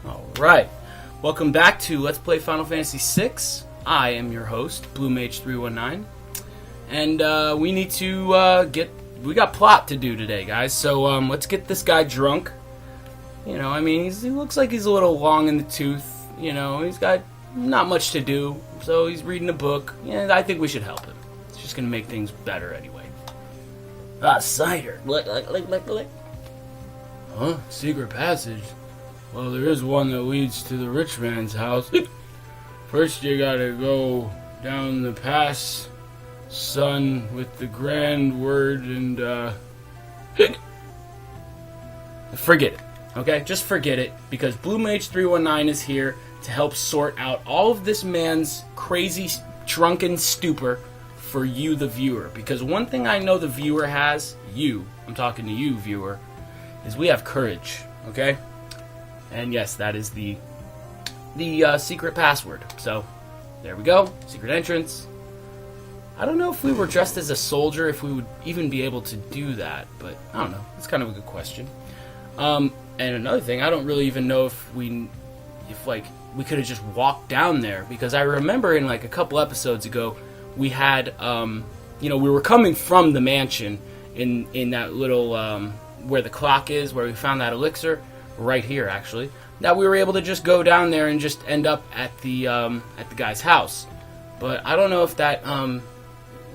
Alright, welcome back to Let's Play Final Fantasy VI. I am your host, BlueMage319. And we need to we got plot to do today, guys. So let's get this guy drunk. You know, I mean, he looks like he's a little long in the tooth. You know, he's got not much to do. So he's reading a book. Yeah, I think we should help him. It's just going to make things better anyway. Cider. Lick. Huh? Secret passage? Well, there is one that leads to the rich man's house. First, you gotta go down the pass, son, with the grand word, and, forget it, okay? Just forget it, because BlueMage319 is here to help sort out all of this man's crazy, drunken stupor for you, the viewer. Because one thing I know the viewer has, I'm talking to you, viewer, is we have courage, okay? And yes, that is the secret password. So, there we go. Secret entrance. I don't know if we were dressed as a soldier, if we would even be able to do that. But, I don't know. It's kind of a good question. And another thing, I don't really even know if we could have just walked down there. Because I remember in, like, a couple episodes ago, we had, we were coming from the mansion in that little, where the clock is, where we found that elixir. Right here, actually. That we were able to just go down there and just end up at the guy's house. But I don't know if that,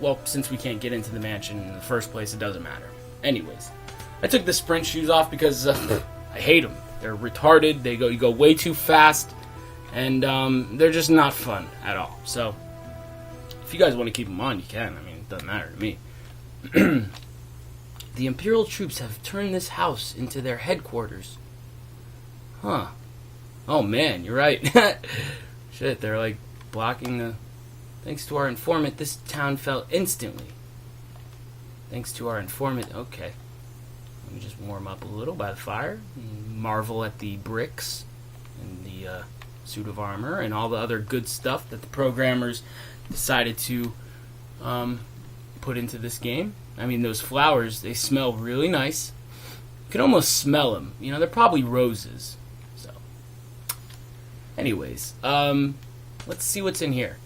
well, since we can't get into the mansion in the first place, it doesn't matter. Anyways, I took the sprint shoes off because I hate them. They're retarded. You go way too fast, and they're just not fun at all. So, if you guys want to keep them on, you can. I mean, it doesn't matter to me. The Imperial troops have turned this house into their headquarters. Huh. Oh man, you're right. Shit, they're like blocking the... Thanks to our informant, this town fell instantly. Thanks to our informant... Okay. Let me just warm up a little by the fire. And marvel at the bricks and the suit of armor and all the other good stuff that the programmers decided to put into this game. I mean, those flowers, they smell really nice. You can almost smell them. You know, they're probably roses. So, anyways, let's see what's in here.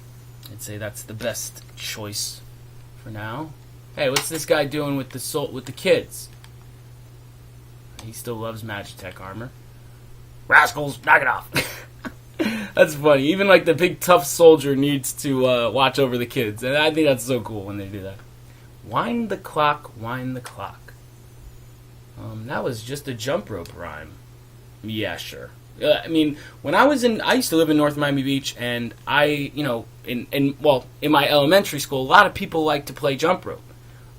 I'd say that's the best choice for now. Hey, what's this guy doing with the kids? He still loves Magitech armor. Rascals, knock it off. That's funny. Even like the big tough soldier needs to watch over the kids, and I think that's so cool when they do that. Wind the clock, wind the clock. That was just a jump rope rhyme. Yeah, sure. I mean, when I used to live in North Miami Beach, and in my elementary school, a lot of people like to play jump rope.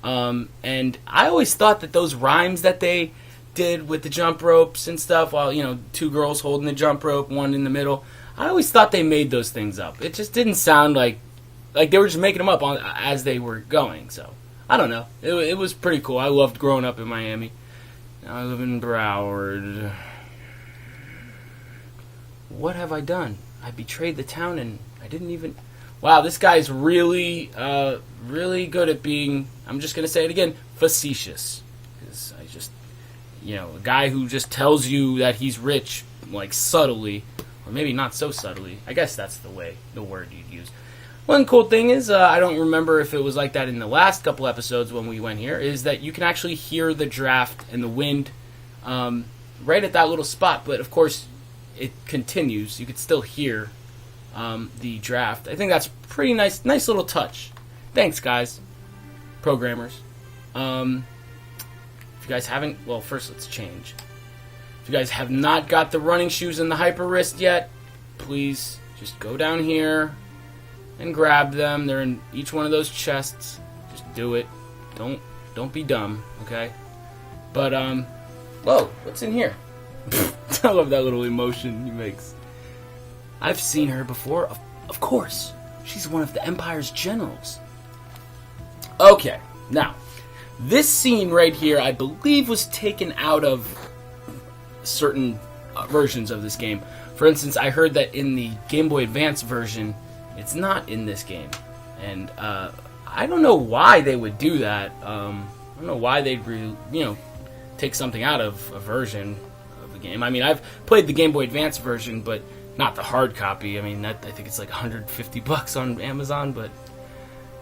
And I always thought that those rhymes that they did with the jump ropes and stuff, while, two girls holding the jump rope, one in the middle, I always thought they made those things up. It just didn't sound like they were just making them up as they were going, so... I don't know. It was pretty cool. I loved growing up in Miami. Now I live in Broward. What have I done? I betrayed the town and I didn't even... Wow, this guy's really, really good at being, I'm just going to say it again, facetious. Because I just, a guy who just tells you that he's rich, like, subtly, or maybe not so subtly. I guess that's the word you'd use. One cool thing is, I don't remember if it was like that in the last couple episodes when we went here, is that you can actually hear the draft and the wind right at that little spot. But, of course, it continues. You could still hear the draft. I think that's pretty nice little touch. Thanks, guys. Programmers. If you guys haven't... Well, first let's change. If you guys have not got the running shoes and the hyper wrist yet, please just go down here and grab them. They're in each one of those chests. Just do it. Don't be dumb, okay? But whoa, what's in here? I love that little emotion he makes. I've seen her before. Of course. She's one of the Empire's generals. Okay, now this scene right here, I believe, was taken out of certain versions of this game. For instance, I heard that in the Game Boy Advance version, it's not in this game, and I don't know why they would do that. I don't know why they'd take something out of a version of a game. I mean, I've played the Game Boy Advance version, but not the hard copy. I mean, I think it's like $150 on Amazon, but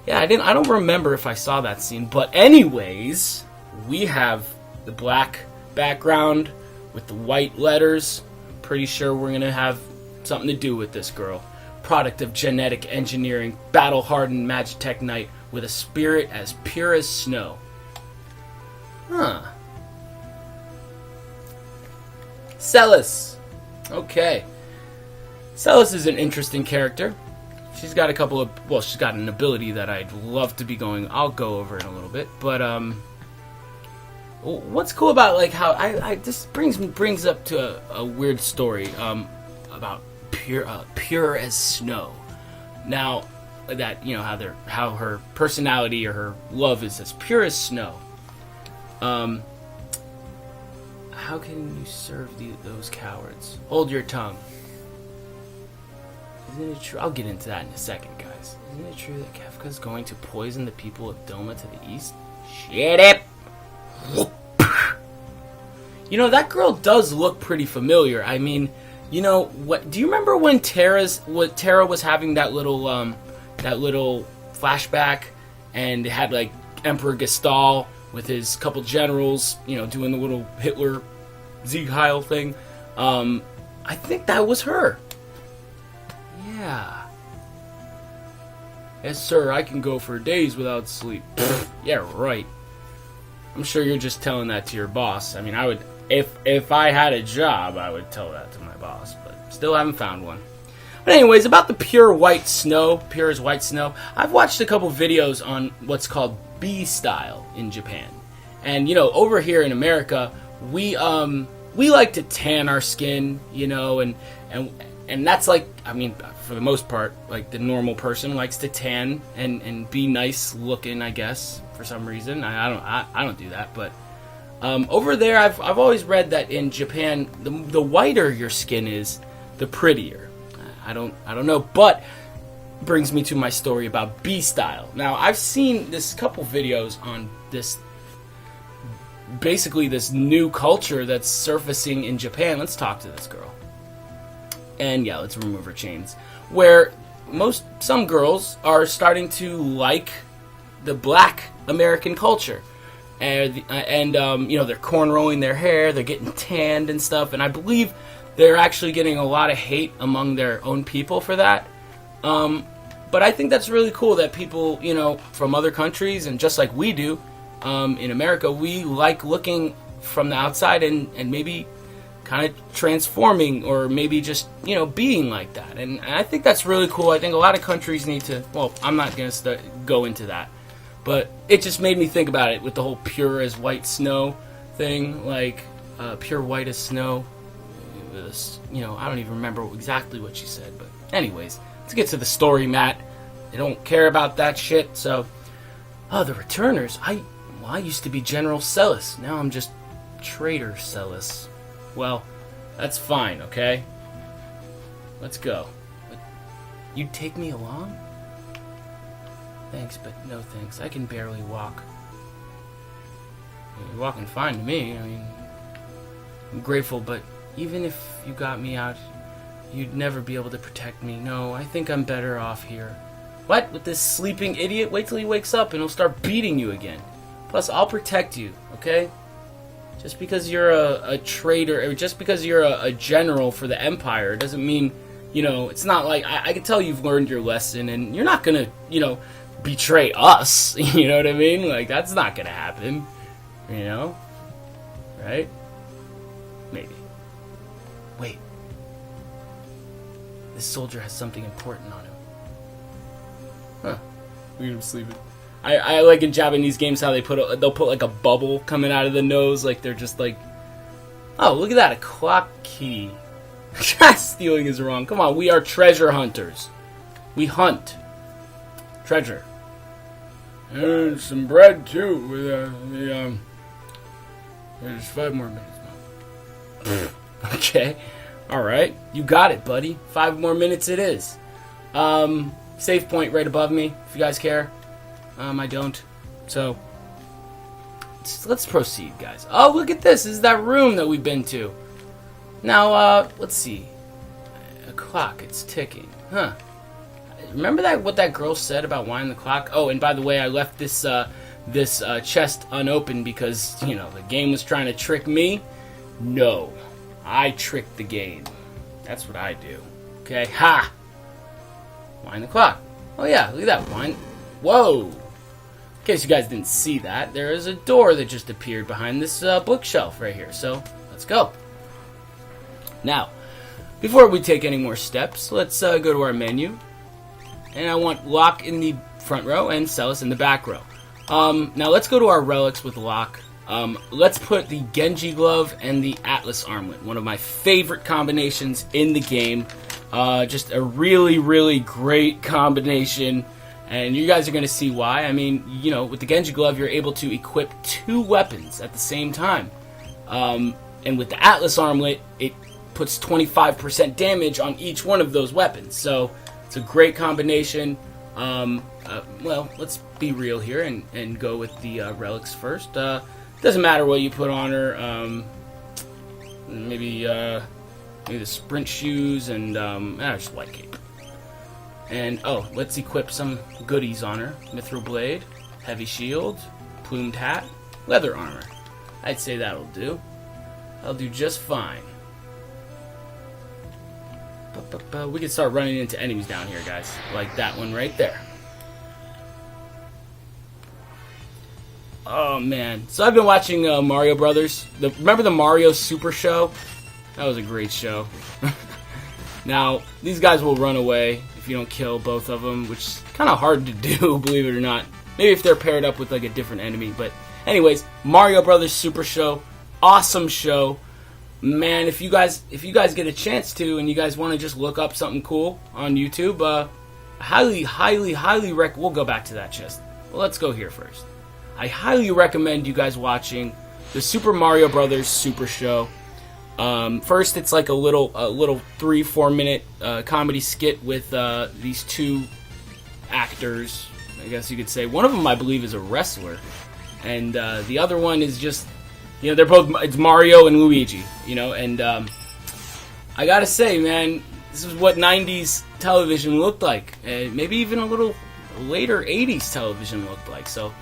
yeah, I don't remember if I saw that scene. But anyways, we have the black background with the white letters. Pretty sure we're gonna have something to do with this girl. Product of genetic engineering, battle-hardened Magitech Knight with a spirit as pure as snow. Huh. Celis. Okay. Celis is an interesting character. She's got a couple of... Well, she's got an ability that I'd love to be going... I'll go over in a little bit. But, what's cool about, like, how... this brings up to a weird story, about pure as snow. Now, that, you know, how her personality or her love is as pure as snow. How can you serve those cowards? Hold your tongue. Isn't it true? I'll get into that in a second, guys. Isn't it true that Kefka's going to poison the people of Doma to the east? Shut up! You know, that girl does look pretty familiar. I mean, you know, what? Do you remember when Terra was having that little flashback, and it had like Emperor Gestal with his couple generals, you know, doing the little Hitler Sieg Heil thing? I think that was her. Yeah. Yes, sir, I can go for days without sleep. Yeah, right. I'm sure you're just telling that to your boss. I mean, I would, if I had a job, I would tell that to my boss, but still haven't found one. But anyways, about the pure white snow, pure as white snow, I've watched a couple videos on what's called B style in Japan. And, you know, over here in America, we like to tan our skin, you know, and that's like, I mean, for the most part, like the normal person likes to tan and be nice looking, I guess, for some reason. I don't do that, but over there, I've always read that in Japan, the whiter your skin is, the prettier. I don't know, but brings me to my story about B style. Now, I've seen this couple videos on this, basically this new culture that's surfacing in Japan. Let's talk to this girl. And yeah, let's remove her chains. Where some girls are starting to like the black American culture. And you know, they're cornrowing their hair, they're getting tanned and stuff, and I believe they're actually getting a lot of hate among their own people for that. But I think that's really cool that people, you know, from other countries, and just like we do in America, we like looking from the outside and maybe kind of transforming, or maybe just, you know, being like that. And I think that's really cool. I think a lot of countries need to, well, I'm not going to go into that, but it just made me think about it with the whole pure as white snow thing, like pure white as snow. You know, I don't even remember exactly what she said, but anyways, let's get to the story, Matt. They don't care about that shit, so... Oh, the returners. I used to be General Celis. Now I'm just Traitor Celis. Well, that's fine, okay? Let's go. But you'd take me along? Thanks, but no thanks. I can barely walk. You're walking fine to me. I mean, I'm grateful, but even if you got me out, you'd never be able to protect me. No, I think I'm better off here. What? With this sleeping idiot? Wait till he wakes up and he'll start beating you again. Plus, I'll protect you, okay? Just because you're a traitor, or just because you're a general for the Empire, doesn't mean, you know, it's not like, I can tell you've learned your lesson, and you're not gonna, you know, betray us, you know what I mean? Like, that's not gonna happen, you know? Right? Maybe. Wait. This soldier has something important on him. Huh. Look at him sleeping. I like in Japanese games how they'll put like a bubble coming out of the nose, like they're just like, oh, look at that, a clock key. Stealing is wrong. Come on, we are treasure hunters. We hunt treasure. And some bread too. With there's 5 more minutes now. Okay, all right, you got it, buddy. 5 more minutes it is. Save point right above me, if you guys care. I don't. So, let's proceed, guys. Oh, look at this. This is that room that we've been to. Now, let's see. A clock, it's ticking. Huh. Remember what that girl said about winding the clock? Oh, and by the way, I left this chest unopened because, the game was trying to trick me. No. I tricked the game. That's what I do. Okay? Ha! Wind the clock. Oh yeah, look at that. Wind. Whoa! In case you guys didn't see that, there is a door that just appeared behind this bookshelf right here. So, let's go. Now, before we take any more steps, let's go to our menu. And I want Locke in the front row and Celes in the back row. Now let's go to our relics with Locke. Let's put the Genji glove and the Atlas armlet, one of my favorite combinations in the game. Just a really, really great combination, and you guys are going to see why. I mean, with the Genji glove, you're able to equip 2 weapons at the same time. And with the Atlas armlet, it puts 25% damage on each one of those weapons. So it's a great combination. Well, let's be real here and go with the relics first. Doesn't matter what you put on her. Maybe the sprint shoes and just white cape. And let's equip some goodies on her: mithril blade, heavy shield, plumed hat, leather armor. I'd say that'll do. I'll do just fine. We can start running into enemies down here, guys, like that one right there. Oh man, so I've been watching Mario Brothers. Remember the Mario Super Show? That was a great show. Now, these guys will run away if you don't kill both of them, which is kind of hard to do, believe it or not. Maybe if they're paired up with like a different enemy. But anyways, Mario Brothers Super Show, awesome show. Man, if you guys get a chance to, and you guys want to just look up something cool on YouTube, highly we'll go back to that chest. Well, let's go here first. I highly recommend you guys watching the Super Mario Brothers Super Show. First, it's like a little 3-4 minute comedy skit with these 2 actors, I guess you could say. One of them, I believe, is a wrestler, and the other one is just, they're both, it's Mario and Luigi, and I gotta say, man, this is what 90s television looked like, and maybe even a little later 80s television looked like. So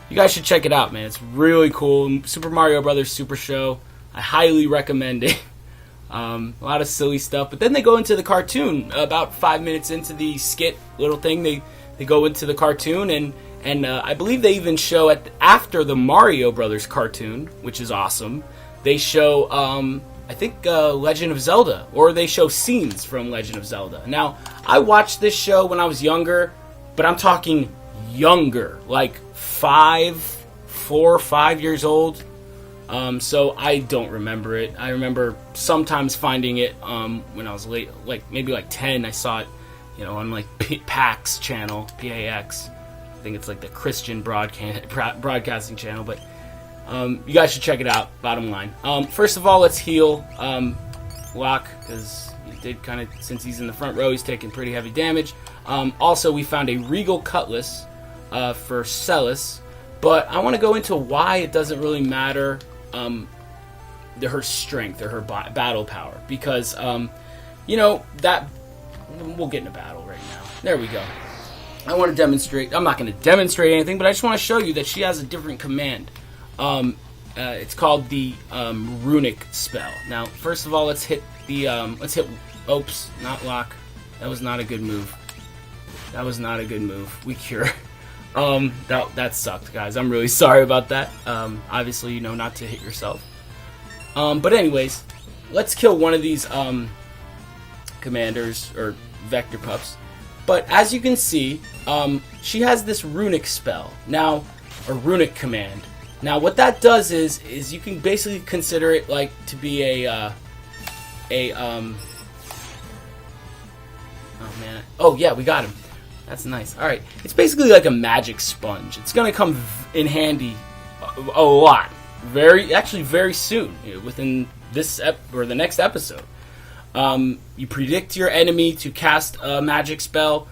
you guys should check it out, man. It's really cool. Super Mario Brothers Super Show. I highly recommend it. A lot of silly stuff, but then they go into the cartoon. About 5 minutes into the skit little thing, they go into the cartoon, and I believe they even show after the Mario Brothers cartoon, which is awesome. They show I think Legend of Zelda, or they show scenes from Legend of Zelda. Now, I watched this show when I was younger, but I'm talking younger, like 4 or 5 years old. So I don't remember it. I remember sometimes finding it when I was late, maybe 10. I saw it, on like PAX channel, PAX. I think it's like the Christian broadcasting channel. But you guys should check it out. Bottom line. First of all, let's heal Locke, because he did kind of, since he's in the front row, he's taking pretty heavy damage. Also, we found a Regal Cutlass for Celes. But I want to go into why it doesn't really matter her strength or her battle power. Because, that... We'll get in a battle right now. There we go. I want to demonstrate... I'm not going to demonstrate anything, but I just want to show you that she has a different command. It's called the Runic spell. Now, first of all, let's hit the... Oops, not Locke. That was not a good move. We cure... that sucked, guys. I'm really sorry about that. Obviously, not to hit yourself. But anyways, let's kill one of these commanders or vector pups. But as you can see, she has this runic spell now, a runic command. Now, what that does is you can basically consider it like to be oh man, oh yeah, we got him. That's nice. All right, it's basically like a magic sponge. It's gonna come in handy a lot, very soon, within this or the next episode. You predict your enemy to cast a magic spell.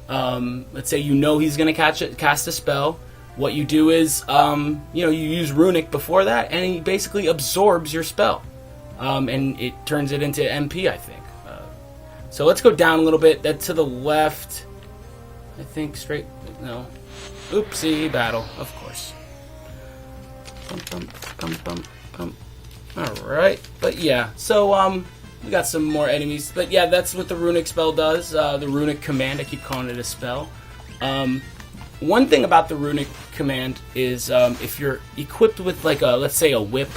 Let's say he's gonna cast a spell. What you do is, you use runic before that, and he basically absorbs your spell. and it turns it into MP, I think. So let's go down a little bit. That to the left, I think straight. No, oopsie, battle, of course. All right, but yeah. So we got some more enemies, but yeah, that's what the runic spell does. The runic command. I keep calling it a spell. One thing about the runic command is if you're equipped with like let's say a whip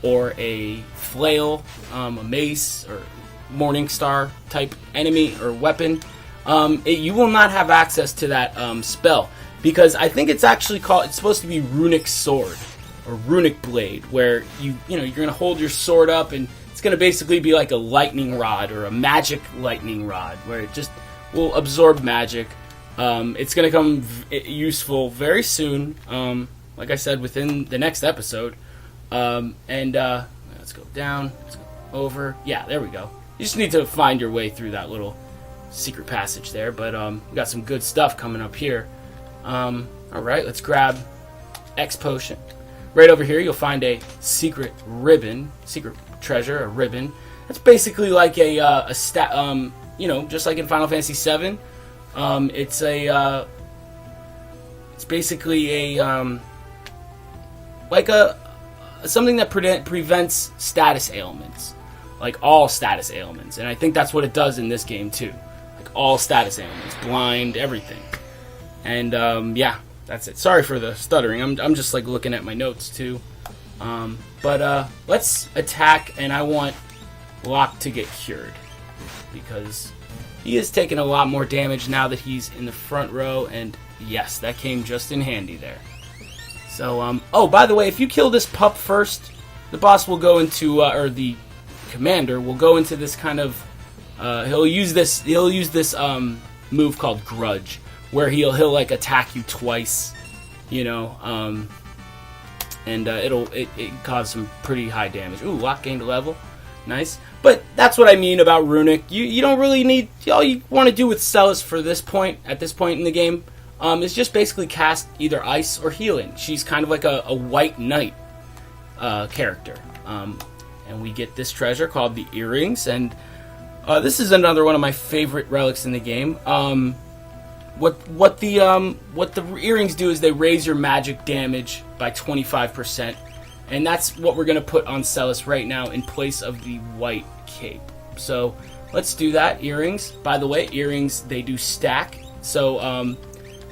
or a flail, a mace or morning star type enemy or weapon, you will not have access to that spell, because I think it's actually it's supposed to be runic sword or runic blade, where you're gonna hold your sword up and it's gonna basically be like a lightning rod or a magic lightning rod, where it just will absorb magic. It's going to come useful very soon, like I said, within the next episode. Let's go down, let's go over. Yeah, there we go. You just need to find your way through that little secret passage there, but we got some good stuff coming up here. Alright, let's grab X Potion. Right over here, you'll find a secret ribbon, secret treasure, a ribbon. That's basically like a stat, just like in Final Fantasy VII. It's basically a something that prevents status ailments, like all status ailments, and I think that's what it does in this game too, like all status ailments, blind, everything. And yeah, that's it. Sorry for the stuttering. I'm just like looking at my notes too. But let's attack, and I want Locke to get cured because he is taking a lot more damage now that he's in the front row, and yes, that came just in handy there. So, oh, by the way, if you kill this pup first, the boss will go into, or the commander will go into this kind of, he'll use this move called Grudge, where he'll like attack you twice, and it cause some pretty high damage. Ooh, Locke gained a level. Nice. But that's what I mean about runic. You don't really need, all you want to do with Celes at this point in the game, is just basically cast either ice or healing. She's kind of like a white knight character. And we get this treasure called the earrings, and this is another one of my favorite relics in the game. What the earrings do is they raise your magic damage by 25%. And that's what we're going to put on Celes right now in place of the white cape. So let's do that. Earrings. By the way, earrings, they do stack. So I'm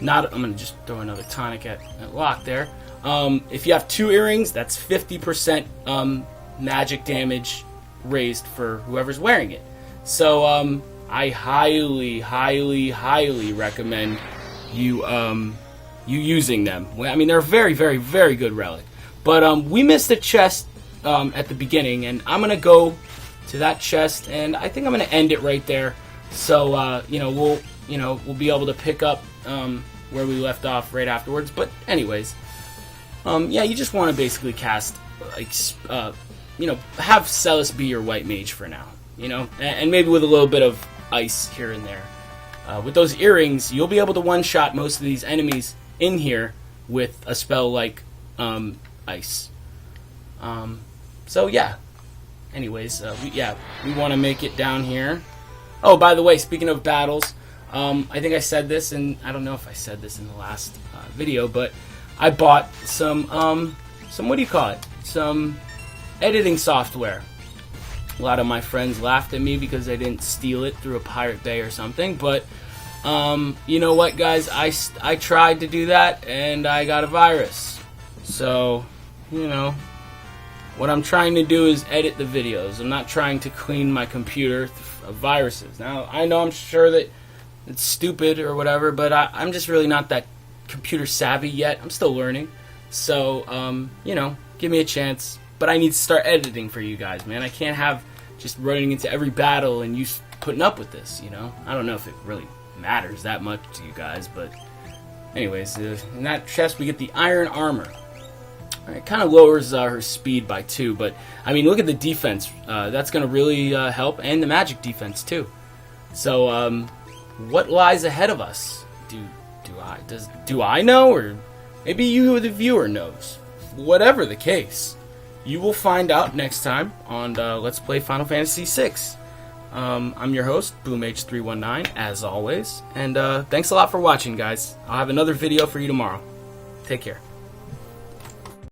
going to just throw another tonic at Locke there. If you have 2 earrings, that's 50% magic damage raised for whoever's wearing it. So I highly, highly, highly recommend you using them. I mean, they're a very, very, very good relic. But we missed a chest at the beginning, and I'm gonna go to that chest, and I think I'm gonna end it right there. So we'll be able to pick up where we left off right afterwards. But anyways, yeah, you just want to basically cast have Celes be your white mage for now, and maybe with a little bit of ice here and there. With those earrings, you'll be able to one-shot most of these enemies in here with a spell like ice. So yeah. Anyways, we want to make it down here. Oh, by the way, speaking of battles, I think I said this, and I don't know if I said this in the last video, but I bought some what do you call it? Some editing software. A lot of my friends laughed at me because I didn't steal it through a Pirate Bay or something, but you know what, guys? I tried to do that, and I got a virus. So, what I'm trying to do is edit the videos. I'm not trying to clean my computer of viruses. Now, I know I'm sure that it's stupid or whatever, but I'm just really not that computer savvy yet. I'm still learning. So, give me a chance. But I need to start editing for you guys, man. I can't have just running into every battle and you putting up with this, I don't know if it really matters that much to you guys, but anyways, in that chest we get the iron armor. It kind of lowers her speed by 2, but I mean, look at the defense. That's going to really help, and the magic defense too. So, what lies ahead of us? Do I know, or maybe you, the viewer, knows? Whatever the case, you will find out next time on Let's Play Final Fantasy VI. I'm your host, BoomH319, as always. And thanks a lot for watching, guys. I'll have another video for you tomorrow. Take care.